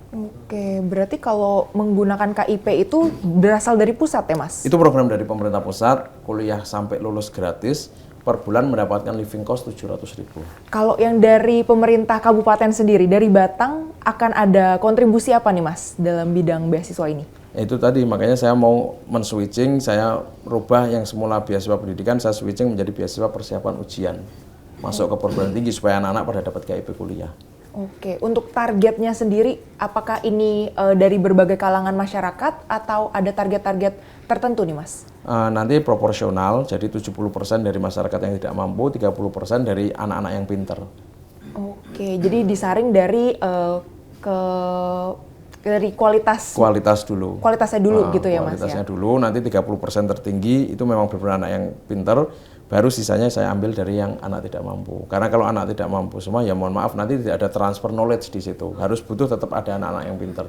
Oke, berarti kalau menggunakan KIP itu berasal dari pusat ya, Mas? Itu program dari pemerintah pusat, kuliah sampai lulus gratis, per bulan mendapatkan living cost 700.000. Kalau yang dari pemerintah kabupaten sendiri, dari Batang akan ada kontribusi apa nih, Mas, dalam bidang beasiswa ini? Itu tadi, makanya saya mau men-switching, saya rubah yang semula beasiswa pendidikan, saya switching menjadi beasiswa persiapan ujian. Masuk ke perguruan tinggi supaya anak-anak pada dapat KIP kuliah. Oke, untuk targetnya sendiri, apakah ini dari berbagai kalangan masyarakat atau ada target-target tertentu nih, Mas? Nanti proporsional, jadi 70% dari masyarakat yang tidak mampu, 30% dari anak-anak yang pinter. Oke, jadi disaring dari dari kualitasnya dulu gitu ya, Mas? Kualitasnya dulu, nanti 30% tertinggi itu memang benar-benar anak yang pinter, baru sisanya saya ambil dari yang anak tidak mampu. Karena kalau anak tidak mampu semua, ya mohon maaf nanti tidak ada transfer knowledge di situ. Harus butuh tetap ada anak-anak yang pinter.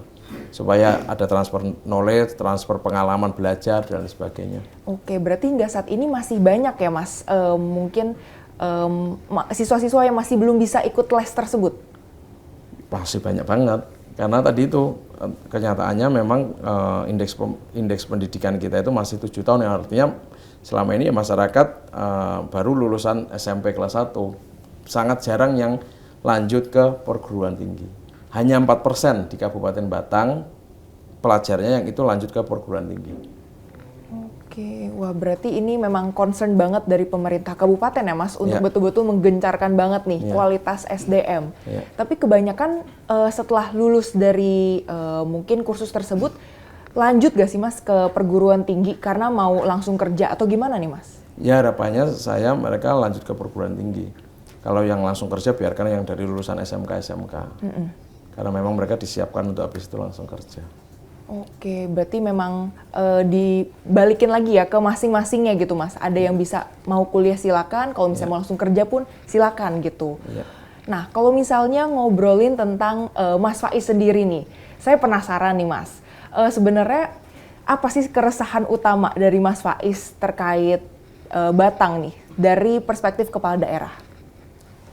Supaya ada transfer knowledge, transfer pengalaman belajar, dan sebagainya. Oke, berarti hingga saat ini masih banyak ya, Mas? Mungkin siswa-siswa yang masih belum bisa ikut les tersebut? Masih banyak banget. Karena tadi itu kenyataannya memang indeks pendidikan kita itu masih 7 tahun, yang artinya selama ini ya masyarakat baru lulusan SMP kelas 1. Sangat jarang yang lanjut ke perguruan tinggi. Hanya 4% di Kabupaten Batang pelajarnya yang itu lanjut ke perguruan tinggi. Oke, wah berarti ini memang concern banget dari pemerintah kabupaten ya, Mas, untuk betul-betul menggencarkan banget nih kualitas SDM. Tapi kebanyakan setelah lulus dari mungkin kursus tersebut, lanjut gak sih, Mas, ke perguruan tinggi karena mau langsung kerja atau gimana nih, Mas? Ya harapannya mereka lanjut ke perguruan tinggi. Kalau yang langsung kerja biarkan yang dari lulusan SMK. Karena memang mereka disiapkan untuk habis itu langsung kerja. Oke, berarti memang dibalikin lagi ya ke masing-masingnya gitu, Mas. Ada yang bisa mau kuliah silakan, kalau misalnya mau langsung kerja pun silakan gitu. Nah, kalau misalnya ngobrolin tentang Mas Faiz sendiri nih, saya penasaran nih, Mas. Sebenarnya apa sih keresahan utama dari Mas Faiz terkait Batang nih dari perspektif kepala daerah?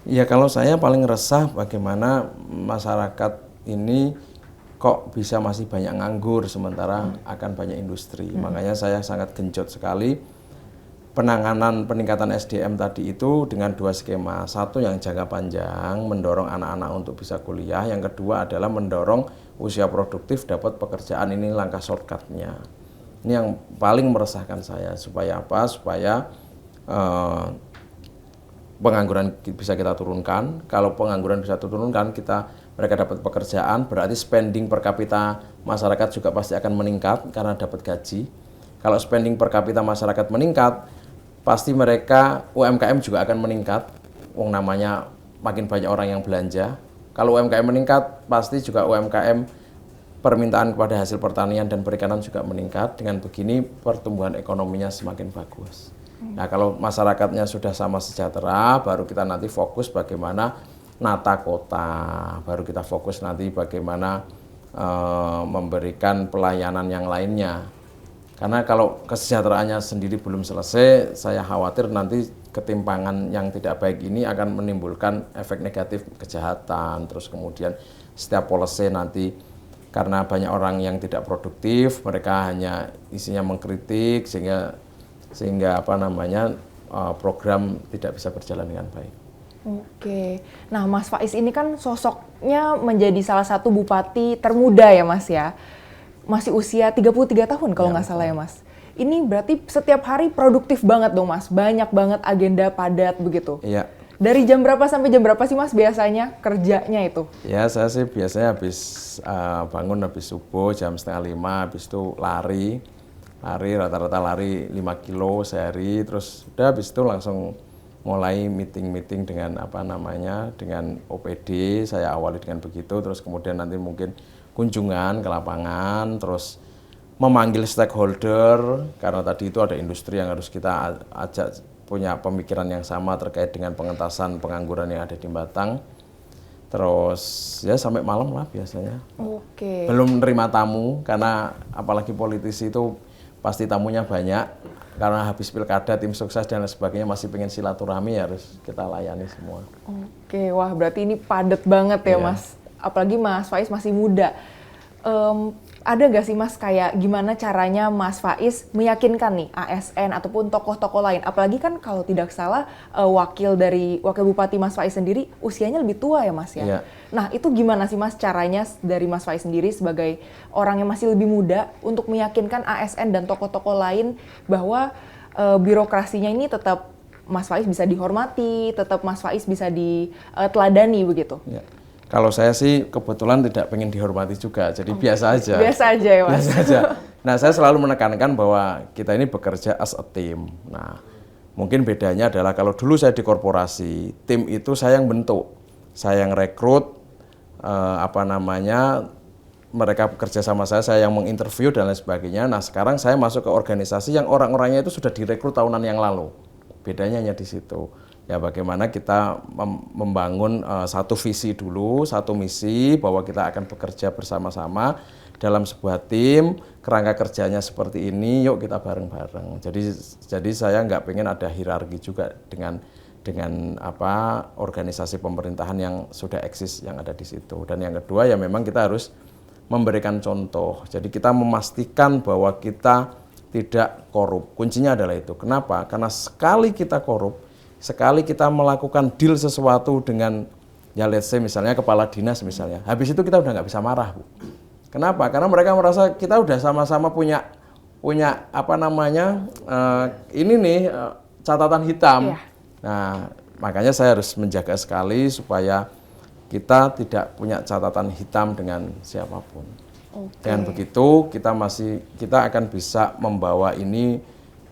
Ya, kalau saya paling resah bagaimana masyarakat ini kok bisa masih banyak nganggur sementara akan banyak industri. Makanya saya sangat genjot sekali peningkatan SDM tadi itu dengan 2 skema. Satu yang jangka panjang, mendorong anak-anak untuk bisa kuliah. Yang kedua adalah mendorong usia produktif dapat pekerjaan. Ini langkah shortcut-nya. Ini yang paling meresahkan saya. Supaya apa? Supaya pengangguran bisa kita turunkan. Kalau pengangguran bisa turunkan, mereka dapat pekerjaan, berarti spending per kapita masyarakat juga pasti akan meningkat karena dapat gaji. Kalau spending per kapita masyarakat meningkat, pasti mereka UMKM juga akan meningkat. Wong namanya makin banyak orang yang belanja. Kalau UMKM meningkat, pasti juga UMKM permintaan kepada hasil pertanian dan perikanan juga meningkat. Dengan begini pertumbuhan ekonominya semakin bagus. Nah, kalau masyarakatnya sudah sama sejahtera, baru kita nanti fokus bagaimana nata kota, baru kita fokus nanti bagaimana memberikan pelayanan yang lainnya. Karena kalau kesejahteraannya sendiri belum selesai, saya khawatir nanti ketimpangan yang tidak baik ini akan menimbulkan efek negatif kejahatan. Terus kemudian setiap policy nanti karena banyak orang yang tidak produktif, mereka hanya isinya mengkritik sehingga program tidak bisa berjalan dengan baik. Oke. Nah, Mas Faiz ini kan sosoknya menjadi salah satu bupati termuda ya, Mas ya. Masih usia 33 tahun kalau nggak salah ya, Mas. Ini berarti setiap hari produktif banget dong, Mas. Banyak banget agenda padat begitu. Iya. Dari jam berapa sampai jam berapa sih, Mas, biasanya kerjanya itu? Ya, saya sih biasanya habis bangun habis subuh jam 4:30, habis itu lari rata-rata lari 5 kilo sehari, terus udah habis itu langsung mulai meeting dengan dengan OPD. Saya awali dengan begitu, terus kemudian nanti mungkin kunjungan ke lapangan, terus memanggil stakeholder karena tadi itu ada industri yang harus kita ajak punya pemikiran yang sama terkait dengan pengentasan pengangguran yang ada di Batang. Terus ya sampai malam lah biasanya. Oke. Belum nerima tamu karena apalagi politisi itu pasti tamunya banyak. Karena habis pilkada, tim sukses dan lain sebagainya masih pengen silaturahmi, harus kita layani semua. Oke, wah berarti ini padat banget ya, Mas. Apalagi Mas Faiz masih muda. Ada nggak sih, Mas, kayak gimana caranya Mas Faiz meyakinkan nih ASN ataupun tokoh-tokoh lain? Apalagi kan kalau tidak salah wakil Bupati Mas Faiz sendiri usianya lebih tua ya, Mas ya. Iya. Nah, itu gimana sih, Mas, caranya dari Mas Faiz sendiri sebagai orang yang masih lebih muda untuk meyakinkan ASN dan tokoh-tokoh lain bahwa birokrasinya ini tetap Mas Faiz bisa dihormati, tetap Mas Faiz bisa diteladani begitu? Ya. Kalau saya sih kebetulan tidak pengen dihormati juga, jadi biasa aja. Biasa aja ya, Mas. Biasa aja. Nah, saya selalu menekankan bahwa kita ini bekerja as a team. Nah, mungkin bedanya adalah kalau dulu saya di korporasi, tim itu saya yang bentuk, saya yang rekrut, mereka bekerja sama saya yang menginterview dan lain sebagainya. Nah, sekarang saya masuk ke organisasi yang orang-orangnya itu sudah direkrut tahunan yang lalu. Bedanya hanya di situ. Ya, bagaimana kita membangun satu visi dulu, satu misi bahwa kita akan bekerja bersama-sama dalam sebuah tim, kerangka kerjanya seperti ini, yuk kita bareng-bareng. Jadi saya nggak pengen ada hierarki juga dengan organisasi pemerintahan yang sudah eksis yang ada di situ. Dan yang kedua ya memang kita harus memberikan contoh. Jadi kita memastikan bahwa kita tidak korup. Kuncinya adalah itu. Kenapa? Karena sekali kita korup, sekali kita melakukan deal sesuatu dengan, ya let's say misalnya kepala dinas misalnya, habis itu kita udah nggak bisa marah, Bu. Kenapa? Karena mereka merasa kita udah sama-sama punya catatan hitam. Iya. Nah, makanya saya harus menjaga sekali supaya kita tidak punya catatan hitam dengan siapapun. Oke. Dengan begitu kita akan bisa membawa ini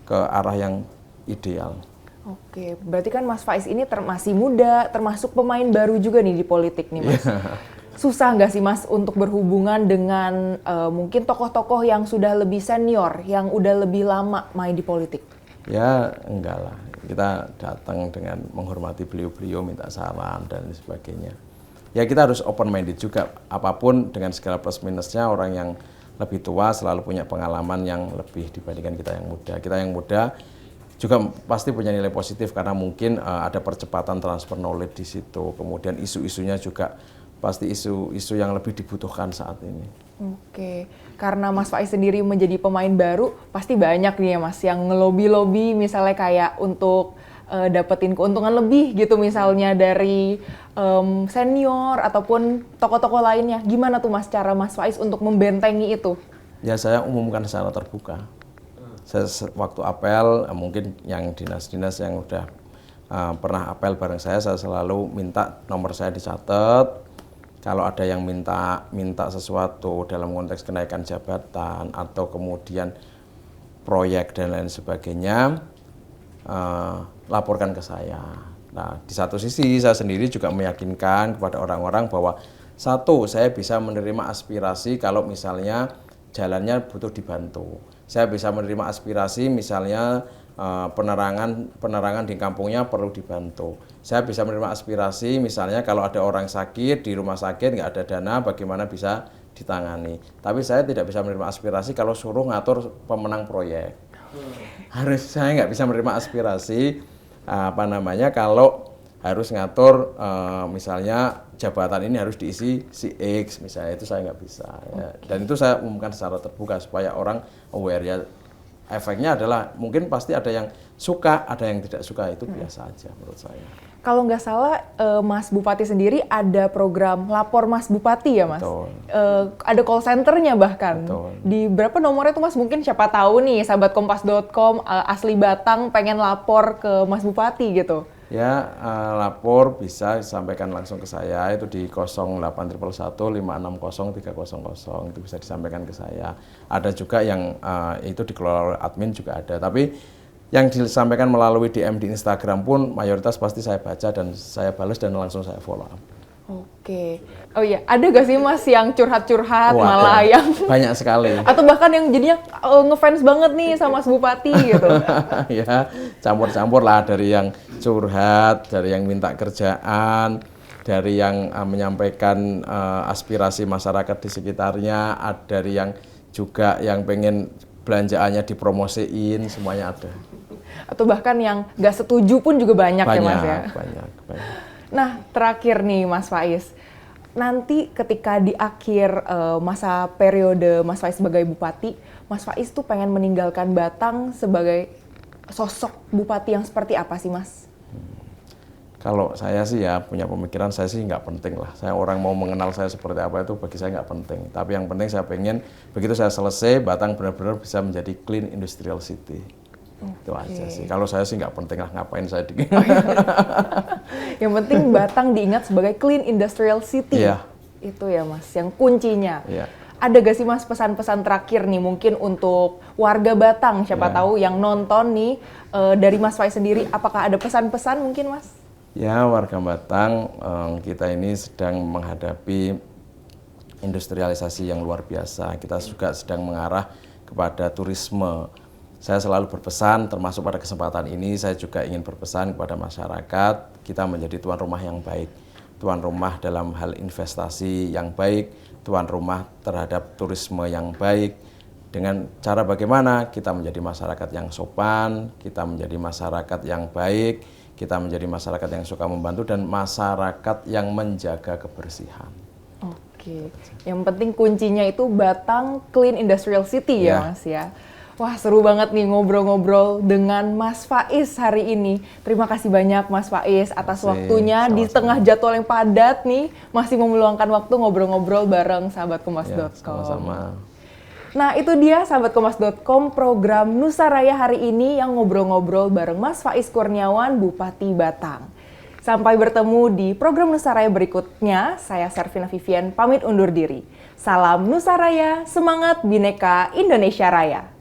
ke arah yang ideal. Oke, berarti kan Mas Faiz ini masih muda, termasuk pemain baru juga nih di politik nih, Mas. Susah nggak sih, Mas, untuk berhubungan dengan mungkin tokoh-tokoh yang sudah lebih senior, yang udah lebih lama main di politik? Ya, enggak lah. Kita datang dengan menghormati beliau-beliau, minta saran dan sebagainya. Ya, kita harus open minded juga. Apapun dengan segala plus minusnya, orang yang lebih tua selalu punya pengalaman yang lebih dibandingkan kita yang muda. Kita yang muda juga pasti punya nilai positif karena mungkin ada percepatan transfer knowledge di situ. Kemudian isu-isunya juga pasti isu-isu yang lebih dibutuhkan saat ini. Oke, karena Mas Faiz sendiri menjadi pemain baru, pasti banyak nih ya, Mas, yang ngelobi-lobi misalnya kayak untuk dapetin keuntungan lebih gitu misalnya dari senior ataupun tokoh-tokoh lainnya. Gimana tuh, Mas, cara Mas Faiz untuk membentengi itu? Ya, saya umumkan secara terbuka. Saya waktu apel, mungkin yang dinas-dinas yang udah pernah apel bareng saya selalu minta nomor saya dicatat. Kalau ada yang minta sesuatu dalam konteks kenaikan jabatan atau kemudian proyek dan lain sebagainya, laporkan ke saya. Nah, di satu sisi saya sendiri juga meyakinkan kepada orang-orang bahwa satu, saya bisa menerima aspirasi kalau misalnya jalannya butuh dibantu. Saya bisa menerima aspirasi misalnya penerangan di kampungnya perlu dibantu. Saya bisa menerima aspirasi misalnya kalau ada orang sakit di rumah sakit nggak ada dana, bagaimana bisa ditangani. Tapi saya tidak bisa menerima aspirasi kalau suruh ngatur pemenang proyek. Saya nggak bisa menerima aspirasi kalau harus ngatur misalnya jabatan ini harus diisi si X misalnya, itu saya nggak bisa. Ya. Dan itu saya umumkan secara terbuka supaya orang aware ya. efeknya adalah mungkin pasti ada yang suka, ada yang tidak suka, itu biasa aja menurut saya. Kalau nggak salah, Mas Bupati sendiri ada program Lapor Mas Bupati ya, Mas? Betul. Ada call center-nya bahkan. Betul. Di berapa nomornya tuh, Mas? Mungkin siapa tahu nih, sahabat Kompas.com asli Batang pengen lapor ke Mas Bupati gitu. Ya, lapor bisa disampaikan langsung ke saya, itu di 0811 560 300, itu bisa disampaikan ke saya. Ada juga yang itu dikelola oleh admin juga ada, tapi yang disampaikan melalui DM di Instagram pun mayoritas pasti saya baca dan saya balas dan langsung saya follow up. Oke. Oh iya, ada gak sih Mas yang curhat-curhat Oh, malah ada. yang Banyak sekali. atau bahkan yang jadinya ngefans banget nih sama Mas Bupati gitu. Ya, campur-campur lah, dari yang curhat, dari yang minta kerjaan, dari yang menyampaikan aspirasi masyarakat di sekitarnya, dari yang juga yang pengen belanjaannya dipromosiin, semuanya ada. Atau bahkan yang gak setuju pun juga banyak ya Mas ya. Banyak. Nah, terakhir nih Mas Faiz, nanti ketika di akhir masa periode Mas Faiz sebagai Bupati, Mas Faiz tuh pengen meninggalkan Batang sebagai sosok Bupati yang seperti apa sih Mas? Kalau saya sih ya punya pemikiran, saya sih nggak penting lah. Saya orang mau mengenal saya seperti apa itu bagi saya nggak penting. Tapi yang penting saya pengen begitu saya selesai, Batang benar-benar bisa menjadi clean industrial city. Itu aja sih. Kalau saya sih nggak penting lah, ngapain saya di. Yang penting Batang diingat sebagai clean industrial city. Iya. Itu ya Mas, yang kuncinya. Iya. Ada gak sih Mas pesan-pesan terakhir nih mungkin untuk warga Batang, siapa tahu yang nonton nih dari Mas Faiz sendiri, apakah ada pesan-pesan mungkin Mas? Ya, warga Batang, kita ini sedang menghadapi industrialisasi yang luar biasa. Kita juga sedang mengarah kepada turisme. Saya selalu berpesan, termasuk pada kesempatan ini, saya juga ingin berpesan kepada masyarakat, kita menjadi tuan rumah yang baik. Tuan rumah dalam hal investasi yang baik, tuan rumah terhadap turisme yang baik. Dengan cara bagaimana kita menjadi masyarakat yang sopan, kita menjadi masyarakat yang baik, kita menjadi masyarakat yang suka membantu, dan masyarakat yang menjaga kebersihan. Oke, yang penting kuncinya itu Batang Clean Industrial City ya Mas ya. Wah, seru banget nih ngobrol-ngobrol dengan Mas Faiz hari ini. Terima kasih banyak Mas Faiz atas waktunya di tengah jadwal yang padat nih, masih meluangkan waktu ngobrol-ngobrol bareng sahabat Kompas.com. Sama-sama. Nah, itu dia sahabat Kompas.com program Nusa Raya hari ini yang ngobrol-ngobrol bareng Mas Faiz Kurniawan, Bupati Batang. Sampai bertemu di program Nusa Raya berikutnya, saya Servina Vivian pamit undur diri. Salam Nusa Raya, semangat Bhinneka Indonesia Raya.